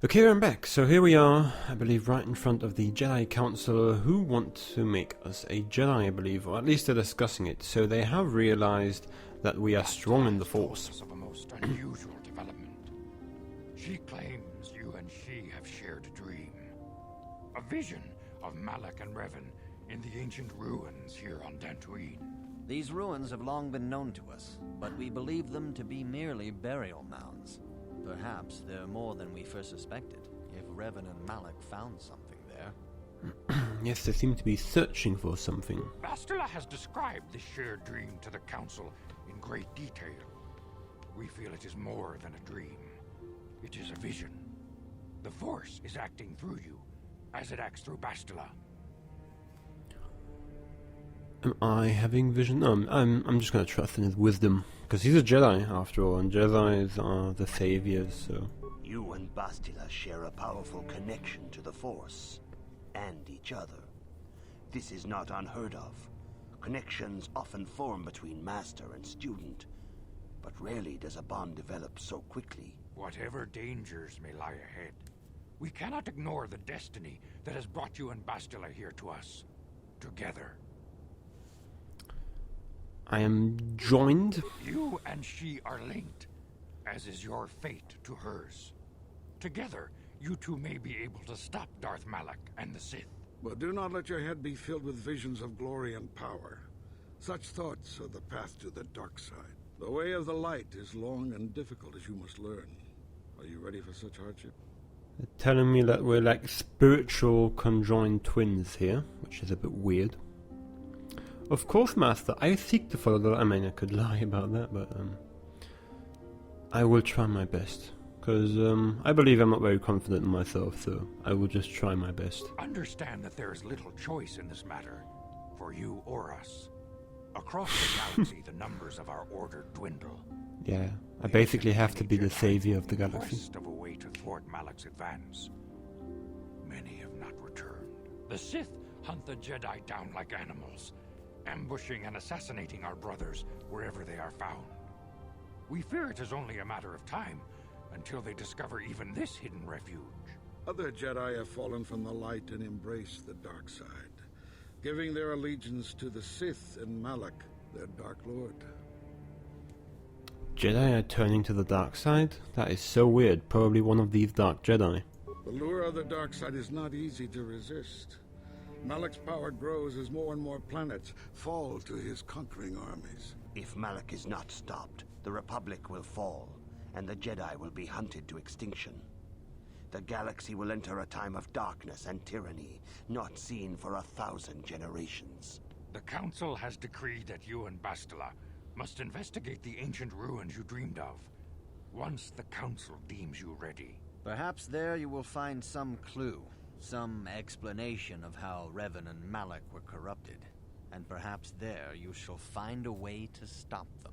Okay, I'm back. So here we are, I believe, right in front of the Jedi Council who want to make us a Jedi, I believe, or at least they're discussing it. So they have realized that we are strong in the Force. Of a most unusual development. She claims you and she have shared a dream. A vision of Malak and Revan in the ancient ruins here on Dantooine. These ruins have long been known to us, but we believe them to be merely burial mounds. Perhaps they're more than we first suspected, if Revan and Malak found something there. Yes, they seem to be searching for something. Bastila has described this shared dream to the Council in great detail. We feel it is more than a dream. It is a vision. The Force is acting through you, as it acts through Bastila. Am I having vision? No, I'm just gonna trust in his wisdom. Because he's a Jedi, after all, and Jedis are the saviors, so... You and Bastila share a powerful connection to the Force, and each other. This is not unheard of. Connections often form between master and student, but rarely does a bond develop so quickly. Whatever dangers may lie ahead, we cannot ignore the destiny that has brought you and Bastila here to us. Together. I am joined. You and she are linked, as is your fate to hers. Together, you two may be able to stop Darth Malak and the Sith. But do not let your head be filled with visions of glory and power. Such thoughts are the path to the dark side. The way of the light is long and difficult, as you must learn. Are you ready for such hardship? They're telling me that we're like spiritual conjoined twins here, which is a bit weird. Of course, Master, I seek to follow the... I mean, I could lie about that, but I will try my best. Because I believe I'm not very confident in myself, so I will just try my best. Understand that there is little choice in this matter, for you or us. Across the galaxy, the numbers of our order dwindle. Yeah, I basically have to be the savior of the galaxy. Of a way to thwart Malak's advance. Many have not returned. The Sith hunt the Jedi down like animals, ambushing and assassinating our brothers wherever they are found. We fear it is only a matter of time until they discover even this hidden refuge. Other Jedi have fallen from the light and embraced the dark side, giving their allegiance to the Sith and Malak, their Dark Lord. Jedi are turning to the dark side? That is so weird. Probably one of these dark Jedi. The lure of the dark side is not easy to resist. Malak's power grows as more and more planets fall to his conquering armies. If Malak is not stopped, the Republic will fall, and the Jedi will be hunted to extinction. The galaxy will enter a time of darkness and tyranny, not seen for 1,000 generations. The Council has decreed that you and Bastila must investigate the ancient ruins you dreamed of, once the Council deems you ready. Perhaps there you will find some clue. Some explanation of how Revan and Malak were corrupted. And perhaps there you shall find a way to stop them.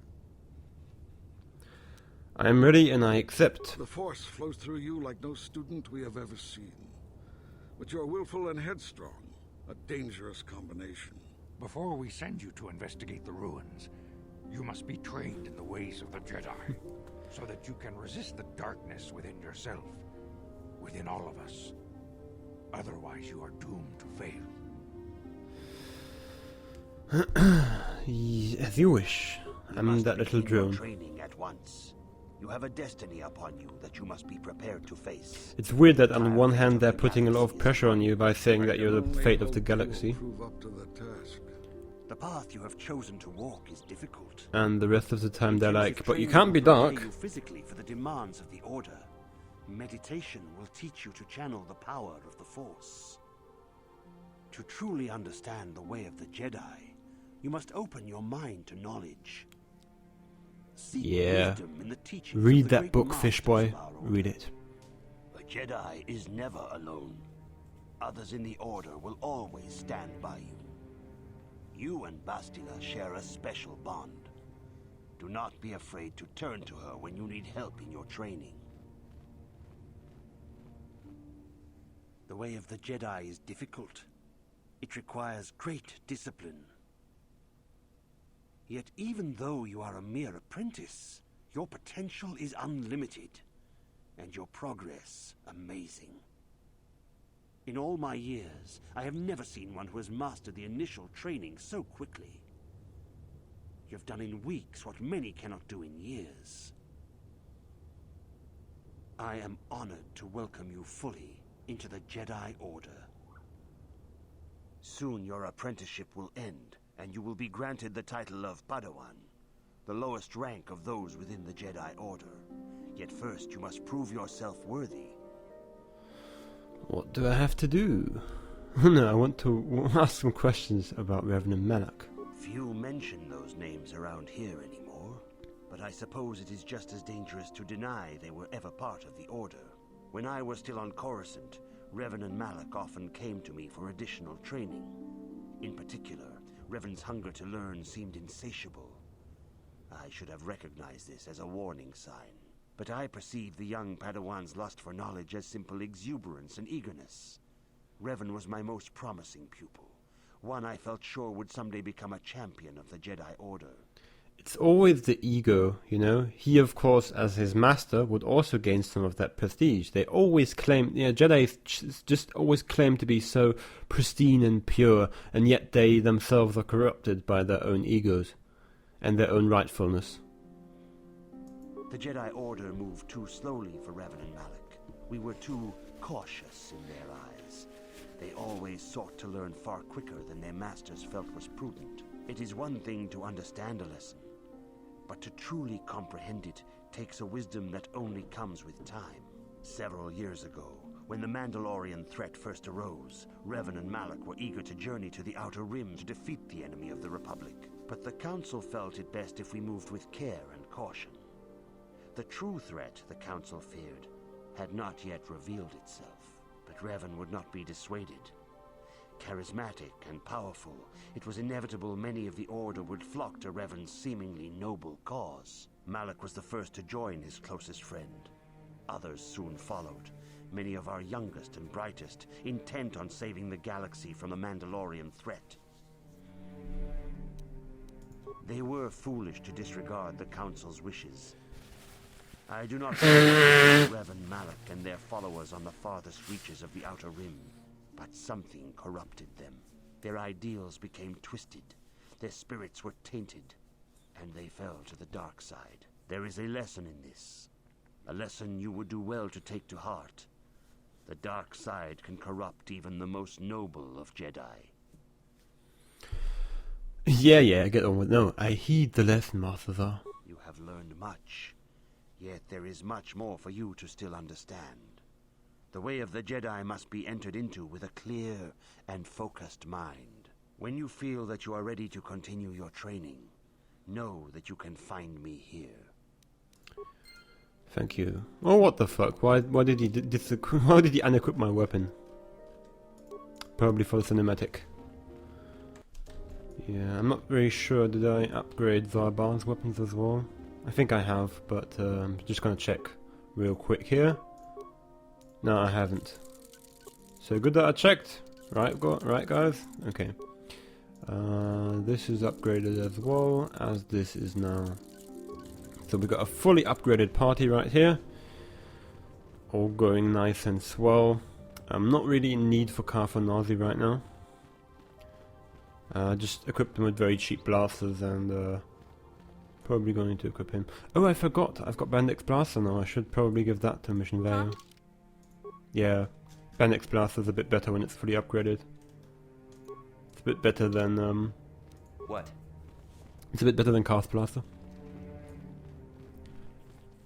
I am ready and I accept. The Force flows through you like no student we have ever seen. But you are willful and headstrong, a dangerous combination. Before we send you to investigate the ruins, you must be trained in the ways of the Jedi, so that you can resist the darkness within yourself, within all of us. Otherwise, you are doomed to fail. As you wish. I'm that little drone. Training at once. You have a destiny upon you that you must be prepared to face. It's weird that on one hand they're putting a lot of pressure on you by saying that you're the fate of the galaxy. Prove up to the task. The path you have chosen to walk is difficult. And the rest of the time they're like, but you can't be dark. You physically for the demands of the Order. Meditation will teach you to channel the power of the Force. To truly understand the way of the Jedi, you must open your mind to knowledge. Seek wisdom in the teachings Read of the that great book, masters fish boy. of our Read Order. it. The Jedi is never alone. Others in the Order will always stand by you. You and Bastila share a special bond. Do not be afraid to turn to her when you need help in your training. The way of the Jedi is difficult. It requires great discipline. Yet even though you are a mere apprentice, your potential is unlimited. and your progress amazing. In all my years, I have never seen one who has mastered the initial training so quickly. You've done in weeks what many cannot do in years. I am honored to welcome you fully into the Jedi Order. Soon your apprenticeship will end, and you will be granted the title of Padawan, the lowest rank of those within the Jedi Order. Yet first you must prove yourself worthy. What do I have to do? No, I want to ask some questions about Revan and Malak. Few mention those names around here anymore, but I suppose it is just as dangerous to deny they were ever part of the Order. When I was still on Coruscant, Revan and Malak often came to me for additional training. In particular, Revan's hunger to learn seemed insatiable. I should have recognized this as a warning sign, but I perceived the young Padawan's lust for knowledge as simple exuberance and eagerness. Revan was my most promising pupil, one I felt sure would someday become a champion of the Jedi Order. It's always the ego, you know. He, of course, as his master, would also gain some of that prestige. They always claim, Jedi just always claim to be so pristine and pure, and yet they themselves are corrupted by their own egos and their own rightfulness. The Jedi Order moved too slowly for Revan and Malak. We were too cautious in their eyes. They always sought to learn far quicker than their masters felt was prudent. It is one thing to understand a lesson, but to truly comprehend it takes a wisdom that only comes with time. Several years ago, when the Mandalorian threat first arose, Revan and Malak were eager to journey to the Outer Rim to defeat the enemy of the Republic. But the Council felt it best if we moved with care and caution. The true threat, the Council feared, had not yet revealed itself, but Revan would not be dissuaded. Charismatic and powerful, it was inevitable many of the Order would flock to Revan's seemingly noble cause. Malak was the first to join his closest friend. Others soon followed, many of our youngest and brightest, intent on saving the galaxy from the Mandalorian threat. They were foolish to disregard the Council's wishes. I do not blame Revan, Malak, and their followers on the farthest reaches of the Outer Rim. But something corrupted them. Their ideals became twisted, their spirits were tainted, and they fell to the dark side. There is a lesson in this, a lesson you would do well to take to heart. The dark side can corrupt even the most noble of Jedi. Yeah, get on with it. No, I heed the lesson, Master Zar. You have learned much, yet there is much more for you to still understand. The way of the Jedi must be entered into with a clear and focused mind. When you feel that you are ready to continue your training, know that you can find me here. Thank you. Oh, what the fuck? Why did he unequip my weapon? Probably for the cinematic. Yeah, I'm not very sure. Did I upgrade Zarban's weapons as well? I think I have, but I'm just gonna check real quick here. No, I haven't. So good that I checked. Right, guys? Okay. This is upgraded as well as this is now. So we've got a fully upgraded party right here. All going nice and swell. I'm not really in need for Carthanazi right now. Just equipped him with very cheap blasters and probably going to equip him. Oh, I forgot. I've got Bendix Blaster now. I should probably give that to Mission Value. Yeah, Bendix Blaster's a bit better when it's fully upgraded. It's a bit better than What? It's a bit better than Cast Blaster.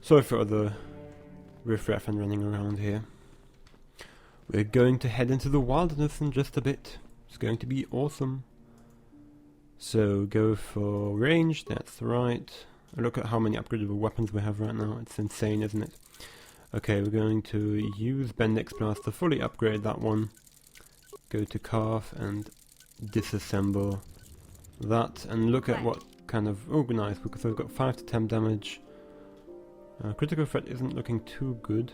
Sorry for the riffraff and running around here. We're going to head into the wilderness in just a bit. It's going to be awesome. So go for range, that's right. Look at how many upgradable weapons we have right now. It's insane, isn't it? Okay, we're going to use Bendix Blaster, fully upgrade that one. Go to Calf and disassemble that. And look at what kind of... Oh, nice, because we've got 5 to 10 damage. Critical threat isn't looking too good.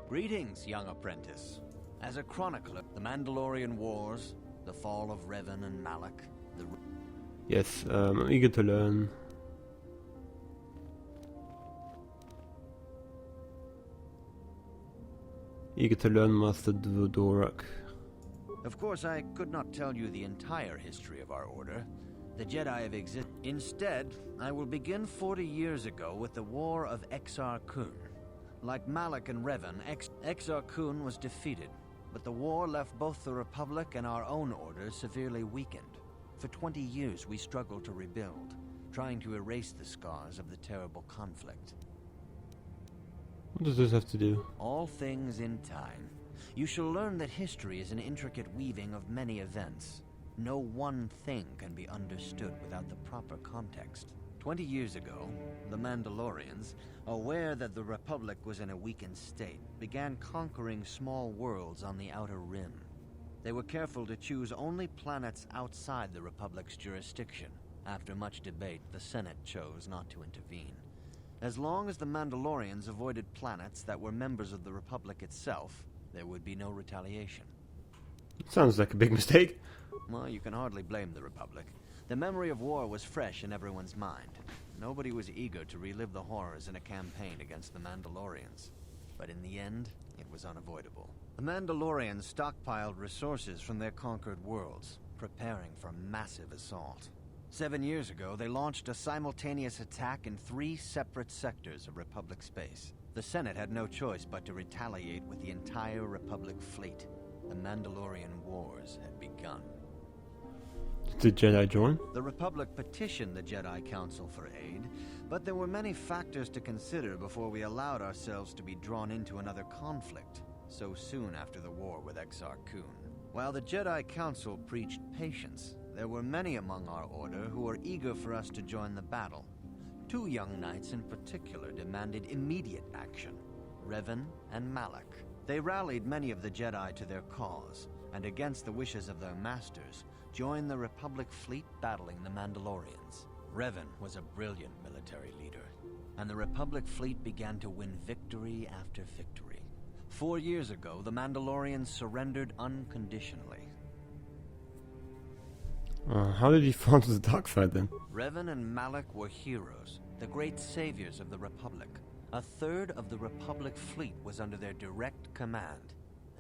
Greetings, young apprentice. As a chronicler, the Mandalorian Wars, the fall of Revan and Malak, the... Yes, I'm eager to learn. Eager to learn, Master Drewlik. Of course, I could not tell you the entire history of our order. The Jedi have existed. Instead, I will begin 40 years ago with the War of Exar Kun. Like Malak and Revan, Exar Kun was defeated, but the war left both the Republic and our own order severely weakened. For 20 years, we struggled to rebuild, trying to erase the scars of the terrible conflict. What does this have to do? All things in time. You shall learn that history is an intricate weaving of many events. No one thing can be understood without the proper context. 20 years ago, the Mandalorians, aware that the Republic was in a weakened state, began conquering small worlds on the Outer Rim. They were careful to choose only planets outside the Republic's jurisdiction. After much debate, the Senate chose not to intervene. As long as the Mandalorians avoided planets that were members of the Republic itself, there would be no retaliation. Sounds like a big mistake. Well, you can hardly blame the Republic. The memory of war was fresh in everyone's mind. Nobody was eager to relive the horrors in a campaign against the Mandalorians. But in the end, it was unavoidable. The Mandalorians stockpiled resources from their conquered worlds, preparing for a massive assault. 7 years ago, they launched a simultaneous attack in 3 separate sectors of Republic space. The Senate had no choice but to retaliate with the entire Republic fleet. The Mandalorian Wars had begun. Did the Jedi join? The Republic petitioned the Jedi Council for aid, but there were many factors to consider before we allowed ourselves to be drawn into another conflict, so soon after the war with Exar Kun. While the Jedi Council preached patience, there were many among our order who were eager for us to join the battle. 2 young knights in particular demanded immediate action, Revan and Malak. They rallied many of the Jedi to their cause, and against the wishes of their masters, joined the Republic fleet battling the Mandalorians. Revan was a brilliant military leader, and the Republic fleet began to win victory after victory. 4 years ago, the Mandalorians surrendered unconditionally. How did he fall to the dark side then? Revan and Malak were heroes, the great saviors of the Republic. A third of the Republic fleet was under their direct command.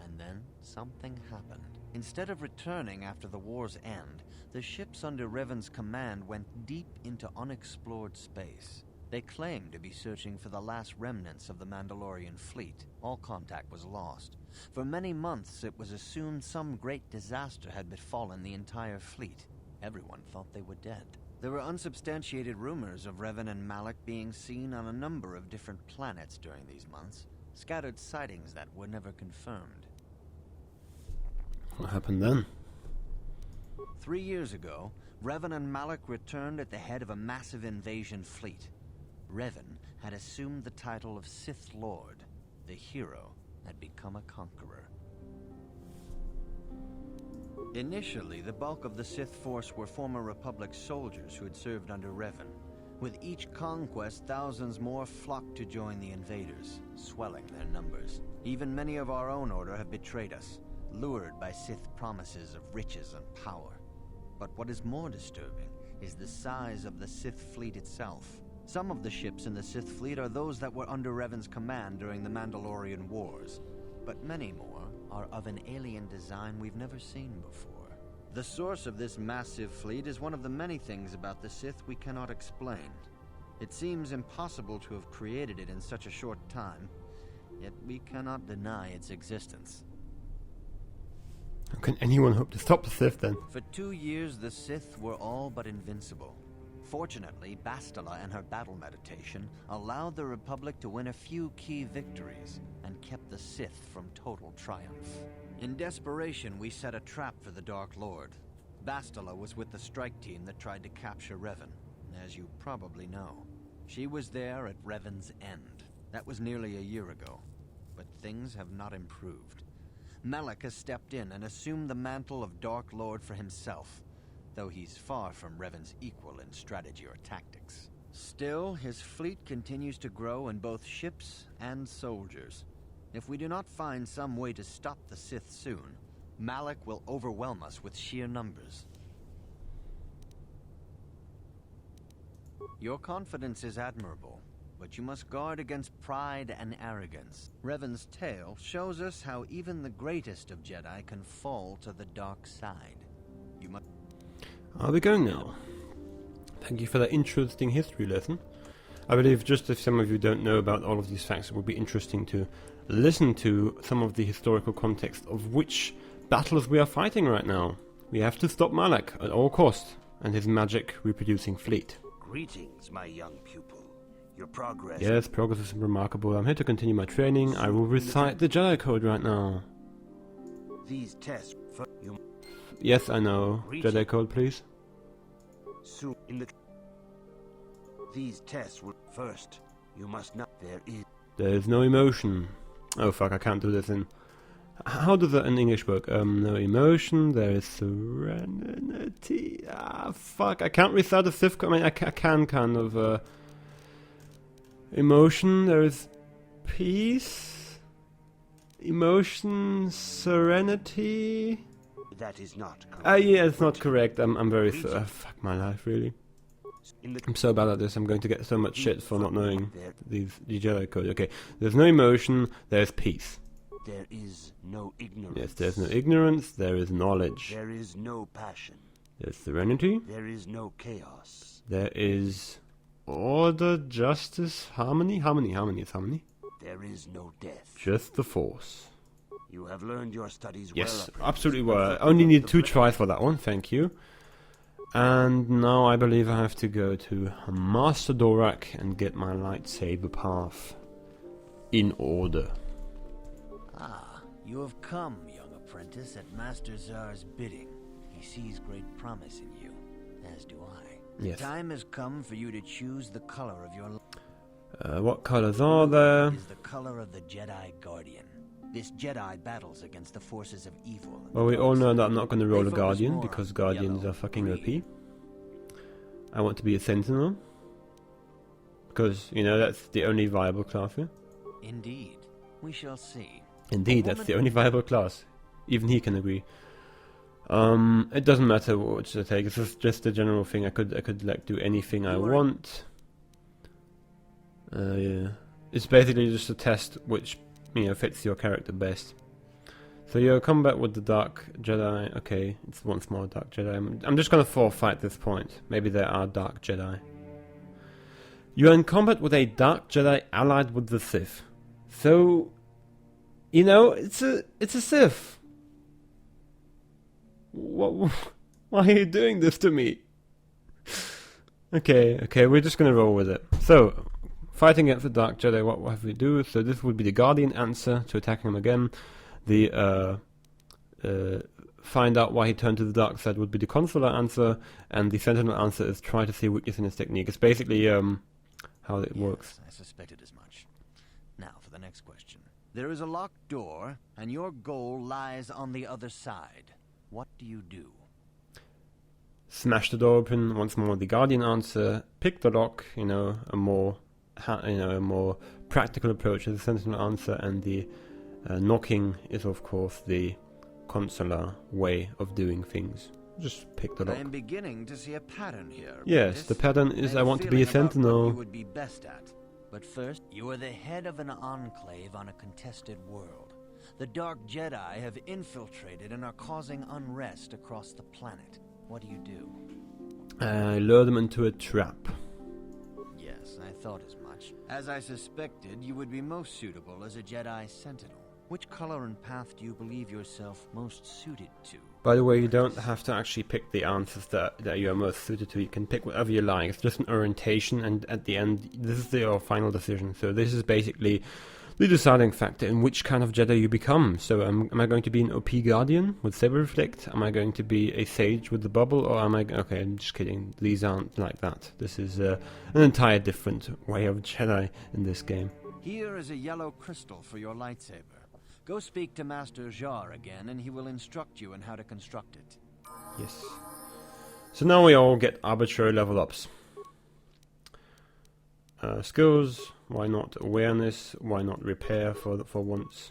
And then something happened. Instead of returning after the war's end, the ships under Revan's command went deep into unexplored space. They claimed to be searching for the last remnants of the Mandalorian fleet. All contact was lost. For many months, it was assumed some great disaster had befallen the entire fleet. Everyone thought they were dead. There were unsubstantiated rumors of Revan and Malak being seen on a number of different planets during these months, scattered sightings that were never confirmed. What happened then? 3 years ago, Revan and Malak returned at the head of a massive invasion fleet. Revan had assumed the title of Sith Lord. The hero had become a conqueror. Initially, the bulk of the Sith force were former Republic soldiers who had served under Revan. With each conquest, thousands more flocked to join the invaders, swelling their numbers. Even many of our own order have betrayed us, lured by Sith promises of riches and power. But what is more disturbing is the size of the Sith fleet itself. Some of the ships in the Sith fleet are those that were under Revan's command during the Mandalorian Wars, but many more are of an alien design we've never seen before. The source of this massive fleet is one of the many things about the Sith we cannot explain. It seems impossible to have created it in such a short time, yet we cannot deny its existence. How can anyone hope to stop the Sith then? For 2 years, the Sith were all but invincible. Fortunately, Bastila and her battle meditation allowed the Republic to win a few key victories and kept the Sith from total triumph. In desperation, we set a trap for the Dark Lord. Bastila was with the strike team that tried to capture Revan, as you probably know. She was there at Revan's end. That was nearly a year ago, but things have not improved. Malak has stepped in and assumed the mantle of Dark Lord for himself, though he's far from Revan's equal in strategy or tactics. Still, his fleet continues to grow in both ships and soldiers. If we do not find some way to stop the Sith soon, Malak will overwhelm us with sheer numbers. Your confidence is admirable, but you must guard against pride and arrogance. Revan's tale shows us how even the greatest of Jedi can fall to the dark side. You must... Are we going now? Thank you for that interesting history lesson. I believe just if some of you don't know about all of these facts, it would be interesting to listen to some of the historical context of which battles we are fighting right now. We have to stop Malak at all costs, and his magic reproducing fleet. Greetings, my young pupil. Your progress... Yes, progress is remarkable. I'm here to continue my training. I will recite the Jedi Code right now. These tests... Yes, I know. Jedi Code, please. Soon in the... These tests will... First, you must not... There is no emotion. Oh fuck, I can't do this in... How does that in English work? No emotion, there is serenity... Ah, fuck, I can't recite the Sith code. I mean, I can kind of... Emotion, there is... Peace... Emotion... Serenity... That is not correct. Yeah, it's not correct. I'm very... fuck my life, really. I'm so bad at this, I'm going to get so much shit for not knowing the Jedi Code. Okay, there's no emotion, there's peace. There is no ignorance. Yes, there's no ignorance, there is knowledge. There is no passion. There's serenity. There is no chaos. There is order, justice, harmony. Harmony is harmony. There is no death. Just the Force. You have learned your studies yes, well. absolutely well. I only need 2 tries for that one, thank you. And now I believe I have to go to Master Dorak and get my lightsaber path in order. Ah, you have come, young apprentice, at Master Zar's bidding. He sees great promise in you, as do I. Yes. The time has come for you to choose the color of your... What colors are there? Is the color of the Jedi Guardian. This Jedi battles against the forces of evil. Well, we all know that I'm not going to roll a They focus Guardian more because on Guardians yellow, are fucking green. OP. I want to be a Sentinel because, you know, that's the only viable class here. Indeed. We shall see. Indeed, that's the only viable class. Even he can agree. It doesn't matter which I take. It's just a general thing. I could like do anything I want. Yeah. It's basically just a test which, you know, fits your character best. So you're combat with the Dark Jedi. Okay, it's once more Dark Jedi. I'm just gonna forfeit this point. Maybe there are Dark Jedi. You're in combat with a Dark Jedi allied with the Sith. So, you know, it's a Sith. What? Why are you doing this to me? Okay, we're just gonna roll with it. So, fighting against the Dark Jedi, what have we do? So this would be the Guardian answer to attacking him again. The find out why he turned to the dark side would be the Consular answer, and the Sentinel answer is try to see weakness in his technique. It's basically how it works. I suspected as much. Now for the next question. There is a locked door, and your goal lies on the other side. What do you do? Smash the door open. Once more, the Guardian answer. Pick the lock. You know, a more practical approach is the Sentinel answer, and the knocking is, of course, the Consular way of doing things. Just pick the lock. I am beginning to see a pattern here. Yes, the pattern is I want to be a Sentinel. You would be best at. But first, you are the head of an enclave on a contested world. The Dark Jedi have infiltrated and are causing unrest across the planet. What do? I lure them into a trap. Yes, I thought as much. As I suspected, you would be most suitable as a Jedi Sentinel. Which color and path do you believe yourself most suited to? By the way, you don't have to actually pick the answers that you are most suited to. You can pick whatever you like. It's just an orientation, and at the end, this is your final decision. So this is basically the deciding factor in which kind of Jedi you become. So am I going to be an OP Guardian with Saber Reflect? Am I going to be a Sage with the bubble? Or am I... Okay, I'm just kidding. These aren't like that. This is an entire different way of Jedi in this game. Here is a yellow crystal for your lightsaber. Go speak to Master Jar again, and he will instruct you on how to construct it. Yes. So now we all get arbitrary level ups. Skills, why not awareness, why not repair for once.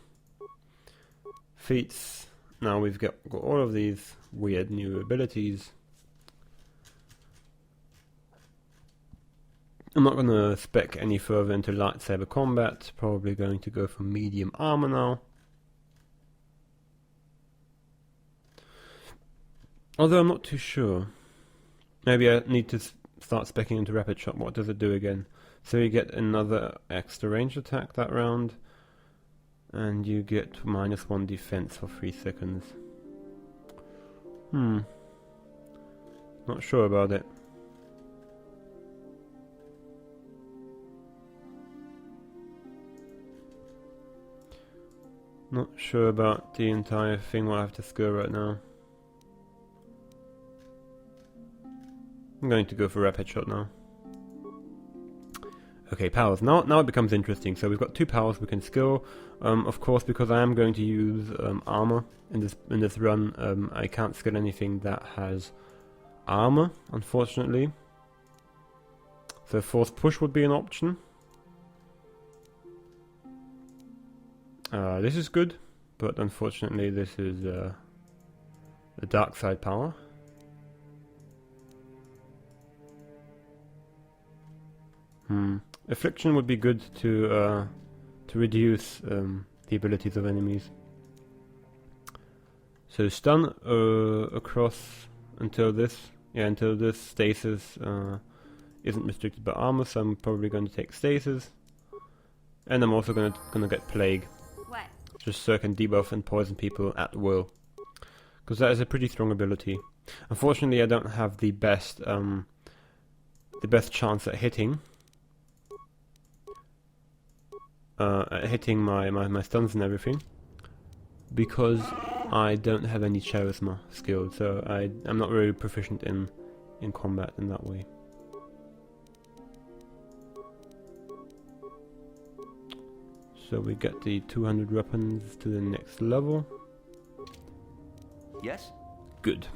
Feats, now we've got all of these weird new abilities. I'm not going to spec any further into lightsaber combat. Probably going to go for medium armor now. Although I'm not too sure. Maybe I need to start speccing into rapid shot. What does it do again? So you get another extra range attack that round. And you get -1 defense for 3 seconds. Not sure about it. Not sure about the entire thing. We'll have to score right now. I'm going to go for rapid shot now. Okay, powers. Now it becomes interesting. So we've got 2 powers we can skill. Of course, because I am going to use armor in this run, I can't skill anything that has armor, unfortunately. So force push would be an option. This is good, but unfortunately this is the dark side power. Affliction would be good to reduce the abilities of enemies. So stun across until this stasis isn't restricted by armor, so I'm probably going to take stasis, and I'm also gonna get plague. What? Just so I can debuff and poison people at will, because that is a pretty strong ability. Unfortunately, I don't have the best chance at hitting my stuns and everything, because I don't have any charisma skills, so I'm not really proficient in combat in that way. So we get the 200 weapons to the next level. Yes? Good.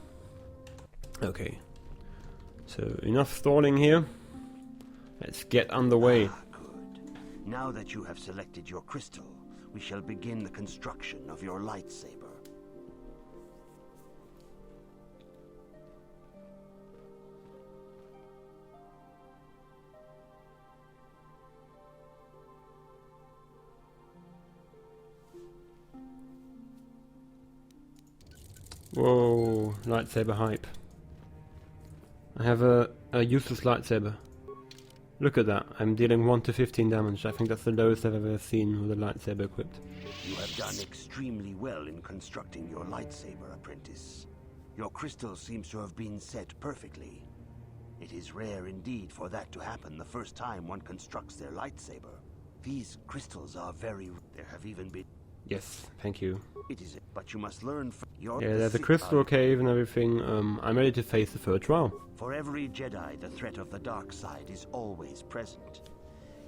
Okay. So enough stalling here. Let's get underway. Good. Now that you have selected your crystal, we shall begin the construction of your lightsaber. Whoa, lightsaber hype. I have a useless lightsaber. Look at that, I'm dealing 1 to 15 damage. I think that's the lowest I've ever seen with a lightsaber equipped. You have done extremely well in constructing your lightsaber, apprentice. Your crystal seems to have been set perfectly. It is rare indeed for that to happen the first time one constructs their lightsaber. These crystals are very... There have even been... Yes, thank you. It is, but you must learn from your... Yeah, there's a crystal cave and everything. I'm ready to face the third trial. For every Jedi, the threat of the dark side is always present.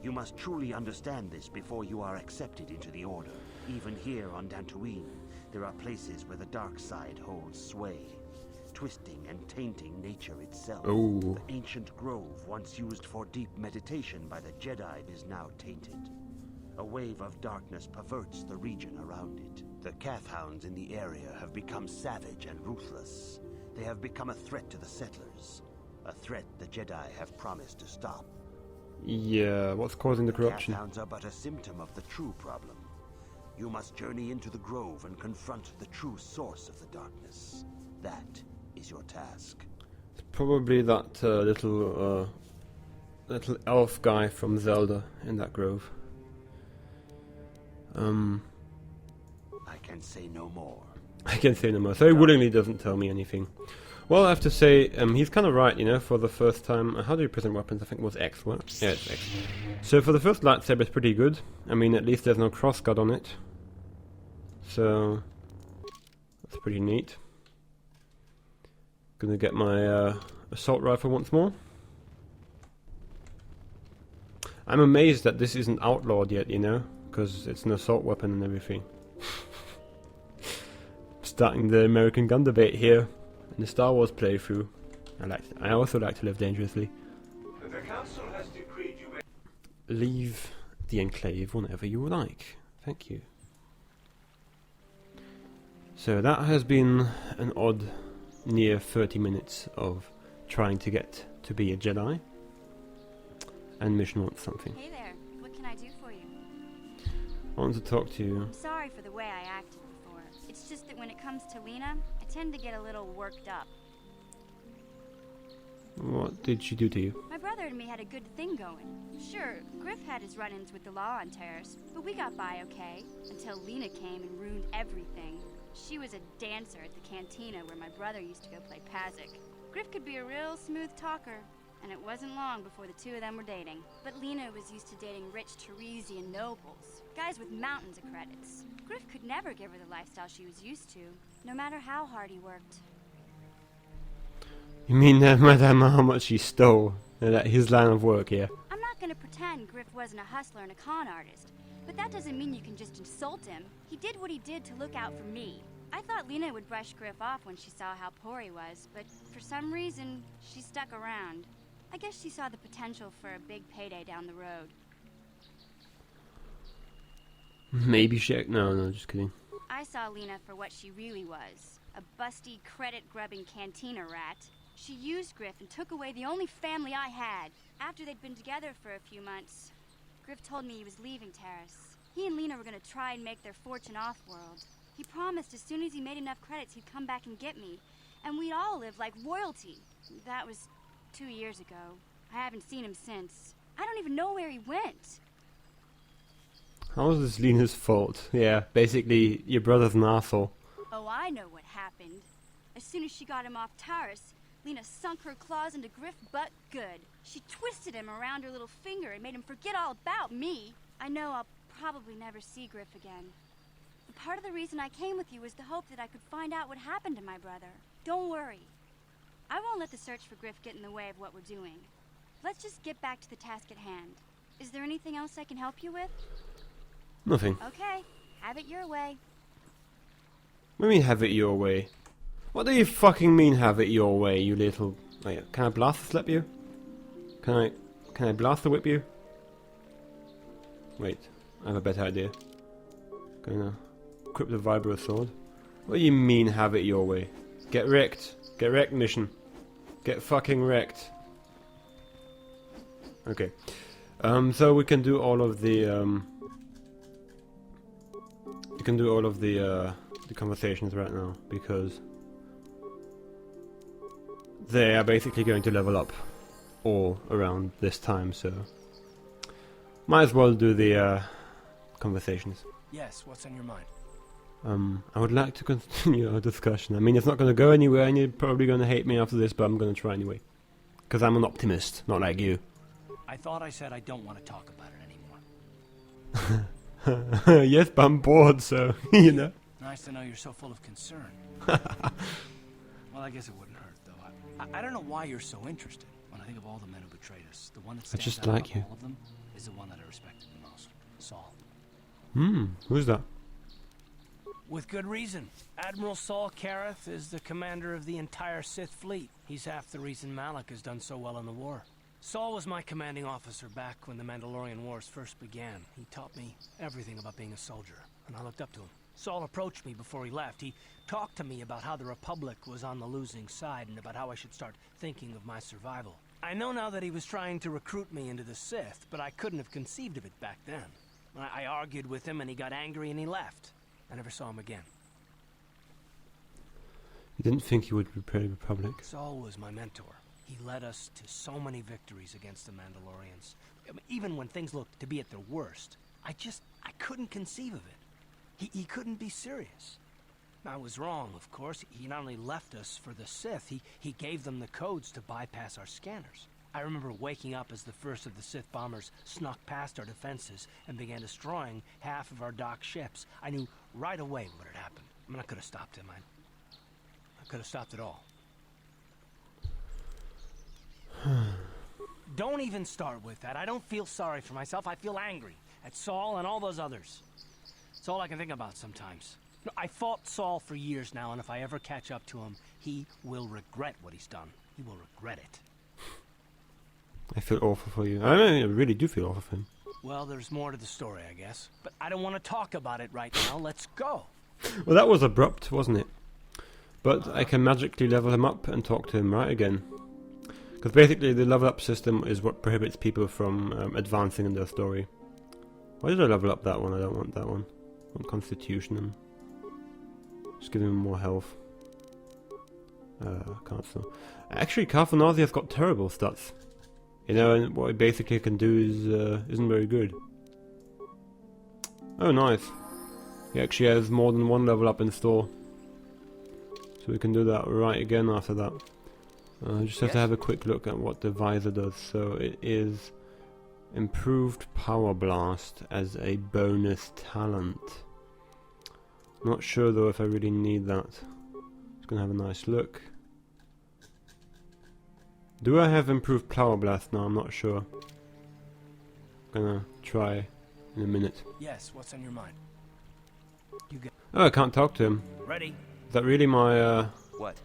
You must truly understand this before you are accepted into the Order. Even here on Dantooine, there are places where the dark side holds sway, twisting and tainting nature itself. Oh. The ancient grove, once used for deep meditation by the Jedi, is now tainted. A wave of darkness perverts the region around it. The Kath hounds in the area have become savage and ruthless. They have become a threat to the settlers. A threat the Jedi have promised to stop. Yeah, what's causing the The corruption? Kath hounds are but a symptom of the true problem. You must journey into the grove and confront the true source of the darkness. That is your task. It's probably that little elf guy from Zelda in that grove. I can say no more. I can say no more. So he willingly doesn't tell me anything. Well, I have to say, he's kind of right, you know, for the first time. How do you present weapons? I think it was X, what? Yeah, it's X. So for the first lightsaber, it's pretty good. I mean, at least there's no crossguard on it. So, that's pretty neat. Gonna get my assault rifle once more. I'm amazed that this isn't outlawed yet, you know, because it's an assault weapon and everything. Starting the American gun debate here in the Star Wars playthrough. I also like to live dangerously. The council has decreed you... Leave the enclave whenever you like. Thank you. So that has been an odd near 30 minutes of trying to get to be a Jedi. And Mission wants something. Hey there. What can I do for you? I want to talk to you. I'm sorry for the way I acted before. It's just that when it comes to Lena, I tend to get a little worked up. What did she do to you? My brother and me had a good thing going. Sure, Griff had his run-ins with the law on Terrace, but we got by okay, until Lena came and ruined everything. She was a dancer at the cantina where my brother used to go play Pazik. Griff could be a real smooth talker, and it wasn't long before the two of them were dating. But Lena was used to dating rich Teresian nobles, guys with mountains of credits. Griff could never give her the lifestyle she was used to, no matter how hard he worked. You mean no matter how much he stole? That his line of work, yeah. I'm not gonna pretend Griff wasn't a hustler and a con artist, but that doesn't mean you can just insult him. He did what he did to look out for me. I thought Lena would brush Griff off when she saw how poor he was, but for some reason, she stuck around. I guess she saw the potential for a big payday down the road. Maybe she... No, just kidding. I saw Lena for what she really was, a busty, credit-grubbing cantina rat. She used Griff and took away the only family I had. After they'd been together for a few months, Griff told me he was leaving Terrace. He and Lena were going to try and make their fortune off-world. He promised as soon as he made enough credits he'd come back and get me, and we'd all live like royalty. That was 2 years ago. I haven't seen him since. I don't even know where he went. How is this Lena's fault? Yeah, basically, your brother's an arsehole. Oh, I know what happened. As soon as she got him off Terrace, Lena sunk her claws into Griff butt good. She twisted him around her little finger and made him forget all about me. I know I'll probably never see Griff again. But part of the reason I came with you was the hope that I could find out what happened to my brother. Don't worry. I won't let the search for Griff get in the way of what we're doing. Let's just get back to the task at hand. Is there anything else I can help you with? Nothing. Okay, have it your way. What do you mean have it your way? What do you fucking mean have it your way, you little... Wait, can I blast slap you? Can I blast whip you? Wait, I have a better idea. Gonna equip the vibro sword. What do you mean have it your way? Get wrecked. Get wrecked, mission. Get fucking wrecked. Okay. So we can do all of the you can do all of the conversations right now because they are basically going to level up all around this time, so might as well do the conversations. Yes, what's on your mind? I would like to continue our discussion. I mean, it's not going to go anywhere, and you're probably going to hate me after this, but I'm going to try anyway. Because I'm an optimist, not like you. I thought I said I don't want to talk about it anymore. Yes, but I'm bored, so, you know. Nice to know you're so full of concern. Well, I guess it wouldn't hurt, though. I don't know why you're so interested. When I think of all the men who betrayed us, the one that stands just out like above you. all of them is the one that I respected the most. Saul. Who's that? With good reason. Admiral Saul Kareth is the commander of the entire Sith fleet. He's half the reason Malak has done so well in the war. Saul was my commanding officer back when the Mandalorian Wars first began. He taught me everything about being a soldier, and I looked up to him. Saul approached me before he left. He talked to me about how the Republic was on the losing side and about how I should start thinking of my survival. I know now that he was trying to recruit me into the Sith, but I couldn't have conceived of it back then. I argued with him and he got angry and he left. I never saw him again. You didn't think you would betray the Republic? Saul was my mentor. He led us to so many victories against the Mandalorians. I mean, even when things looked to be at their worst, I couldn't conceive of it. He couldn't be serious. I was wrong, of course. He not only left us for the Sith, he gave them the codes to bypass our scanners. I remember waking up as the first of the Sith bombers snuck past our defenses and began destroying half of our docked ships. I knew right away what had happened. I mean, I could have stopped him. I could have stopped it all. Don't even start with that. I don't feel sorry for myself. I feel angry at Saul and all those others. It's all I can think about sometimes. No, I fought Saul for years now, and if I ever catch up to him, he will regret what he's done. He will regret it. I feel awful for you. I really do feel awful for him. Well, there's more to the story, I guess. But I don't want to talk about it right now. Let's go. Well, that was abrupt, wasn't it? But I can magically level him up and talk to him right again. Because basically the level up system is what prohibits people from advancing in their story. Why did I level up that one? I don't want that one. I want Constitution and just give him more health. Cancel. Actually, Carfanazi has got terrible stats. You know, and what he basically can do is isn't very good. Oh, nice. He actually has more than one level up in store. So we can do that right again after that. Just have to have a quick look at what the visor does. So it is improved power blast as a bonus talent. Not sure though if I really need that. Just gonna have a nice look. Do I have improved power blast now? I'm not sure. Gonna try in a minute. Yes, what's on your mind? You get Oh, I can't talk to him. ready. Is that really my What?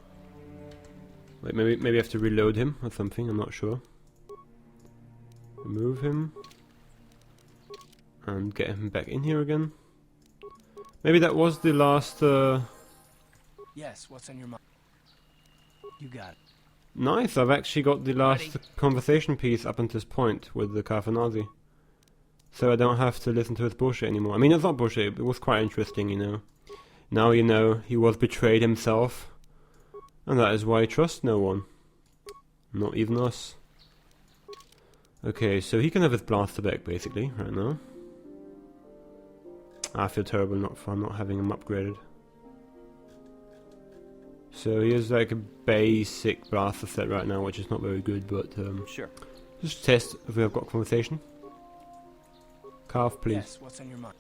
Wait, maybe I have to reload him or something, I'm not sure. Remove him. And get him back in here again. Maybe that was the last Yes, what's on your mind? You got it. Nice, I've actually got the last conversation piece up until this point with the Carfanazi. So I don't have to listen to his bullshit anymore. I mean, it's not bullshit, it was quite interesting, you know. Now you know he was betrayed himself. And that is why I trust no one. Not even us. Okay, so he can have his blaster back, basically, right now. I feel terrible for not having him upgraded. So he has like a basic blaster set right now, which is not very good, but Sure. just test if we have got conversation. Carve, please. Yes, what's on your mind?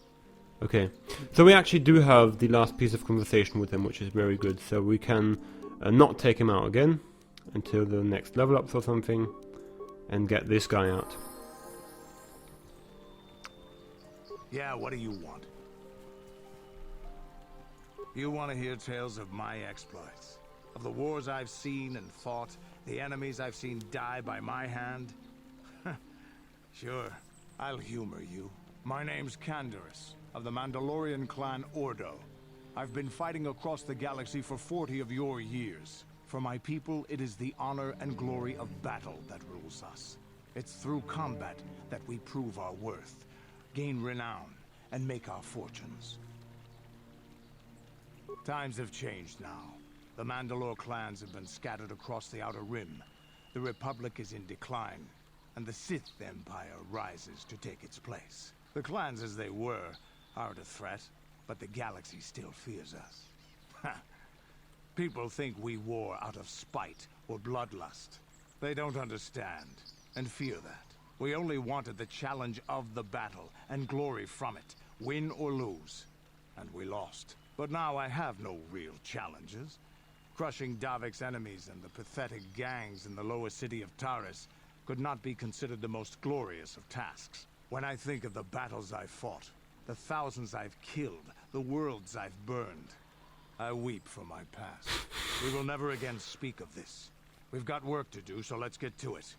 Okay, so we actually do have the last piece of conversation with him, which is very good. So we can not take him out again until the next level ups or something, and get this guy out. Yeah, what do you want? You want to hear tales of my exploits? Of the wars I've seen and fought, the enemies I've seen die by my hand? Sure, I'll humor you. My name's Canderous, of the Mandalorian clan Ordo. I've been fighting across the galaxy for 40 of your years. For my people, it is the honor and glory of battle that rules us. It's through combat that we prove our worth, gain renown, and make our fortunes. Times have changed now. The Mandalore clans have been scattered across the Outer Rim. The Republic is in decline, and the Sith Empire rises to take its place. The clans as they were aren't a threat, but the galaxy still fears us. Ha! People think we war out of spite or bloodlust. They don't understand, and fear that. We only wanted the challenge of the battle, and glory from it, win or lose. And we lost. But now I have no real challenges. Crushing Davik's enemies and the pathetic gangs in the lower city of Taris could not be considered the most glorious of tasks. When I think of the battles I've fought, the thousands I've killed, the worlds I've burned, I weep for my past. We will never again speak of this. We've got work to do, so let's get to it.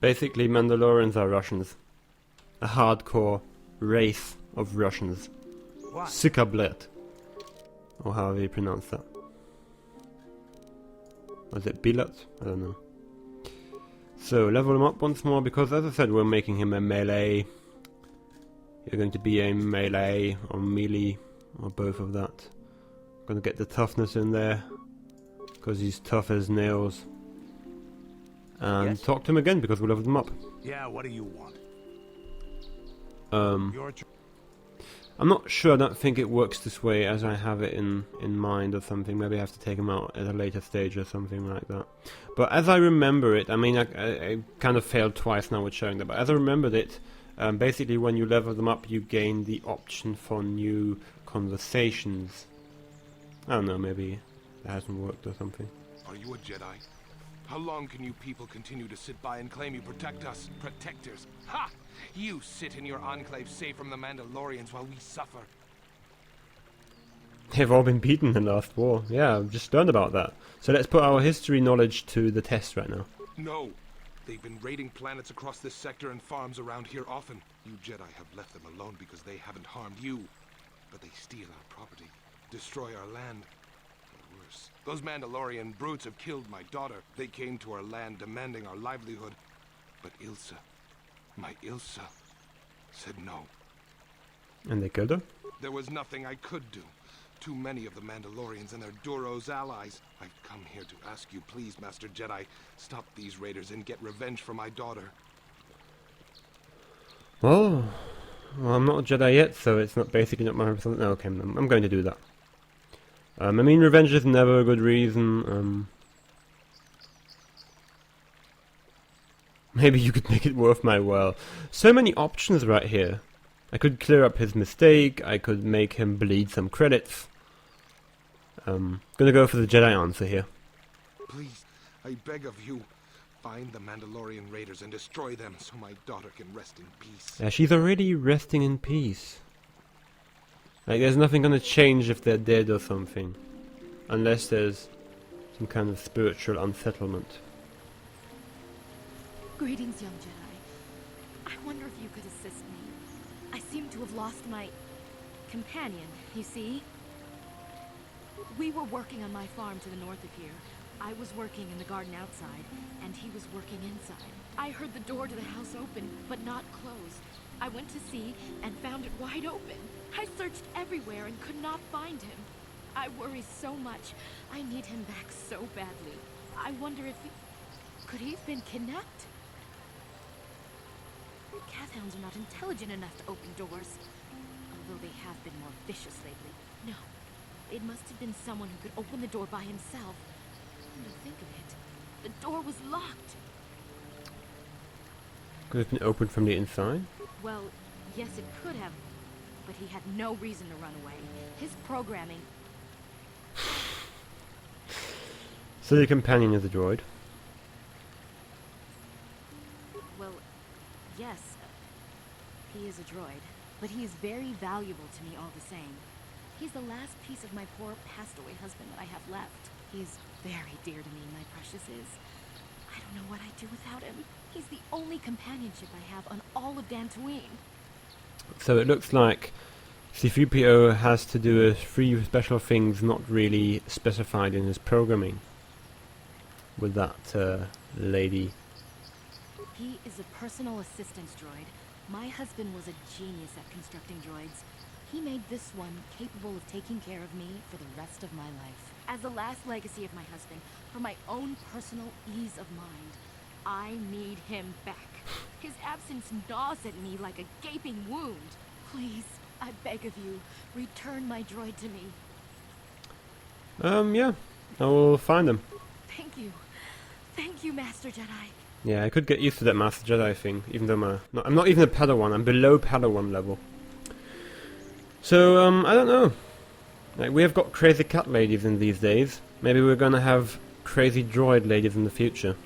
Basically, Mandalorians are Russians. A hardcore race of Russians. What? Sikablet. Or however you pronounce that. Was it Bilat? I don't know. So, level him up once more, because as I said, we're making him a melee. You're going to be a melee, or melee, or both of that. Gonna get the toughness in there, because he's tough as nails. And Yes? talk to him again, because we leveled him up. Yeah, what do you want? Your turn. I'm not sure, I don't think it works this way as I have it in mind or something. Maybe I have to take him out at a later stage or something like that. But as I remember it, I mean, I kind of failed twice now with showing that, but as I remembered it, basically when you level them up, you gain the option for new conversations. I don't know, maybe it hasn't worked or something. Are you a Jedi? How long can you people continue to sit by and claim you protect us, protectors? Ha! You sit in your enclave safe from the Mandalorians while we suffer. They've all been beaten in the last war. Yeah, I've just learned about that. So let's put our history knowledge to the test right now. No! They've been raiding planets across this sector and farms around here often. You Jedi have left them alone because they haven't harmed you. But they steal our property, destroy our land. worse. Those Mandalorian brutes have killed my daughter. They came to our land demanding our livelihood. But Ilsa, my Ilsa, said no. And they killed her? There was nothing I could do. Too many of the Mandalorians and their Duros allies. I've come here to ask you, please, Master Jedi, stop these raiders and get revenge for my daughter. Well, I'm not a Jedi yet, so it's not basically not my responsibility. Okay, I'm going to do that. I mean, revenge is never a good reason. Maybe you could make it worth my while. So many options right here. I could clear up his mistake. I could make him bleed some credits. Gonna go for the Jedi answer here. Please, I beg of you, find the Mandalorian raiders and destroy them so my daughter can rest in peace. Yeah, she's already resting in peace. Like, there's nothing gonna change if they're dead or something. Unless there's some kind of spiritual unsettlement. Greetings, young Jedi. I wonder if you could assist me. I seem to have lost my companion, you see? We were working on my farm to the north of here. I was working in the garden outside, and he was working inside. I heard the door to the house open, but not close. I went to see and found it wide open. I searched everywhere and could not find him. I worry so much. I need him back so badly. I wonder if he... Could he have been kidnapped? Cathounds are not intelligent enough to open doors. Although they have been more vicious lately. No. It must have been someone who could open the door by himself. Come to think of it, the door was locked. Could have been opened from the inside? Well, yes it could have, but he had no reason to run away. His programming... So the companion is a droid. Well, yes, he is a droid, but he is very valuable to me all the same. He's the last piece of my poor passed-away husband that I have left. He's very dear to me, my precious is. I don't know what I'd do without him. He's the only companionship I have on all of Dantooine. So it looks like C-3PO has to do a few special things not really specified in his programming with that lady. He is a personal assistance droid. My husband was a genius at constructing droids. He made this one capable of taking care of me for the rest of my life. As the last legacy of my husband, for my own personal ease of mind, I need him back. His absence gnaws at me like a gaping wound. Please, I beg of you, return my droid to me. Yeah, I will find him. Thank you. Thank you, Master Jedi. Yeah, I could get used to that Master Jedi thing, even though I'm not even a Padawan, I'm below Padawan level. So, I don't know. Like, we have got crazy cat ladies in these days. Maybe we're gonna have crazy droid ladies in the future.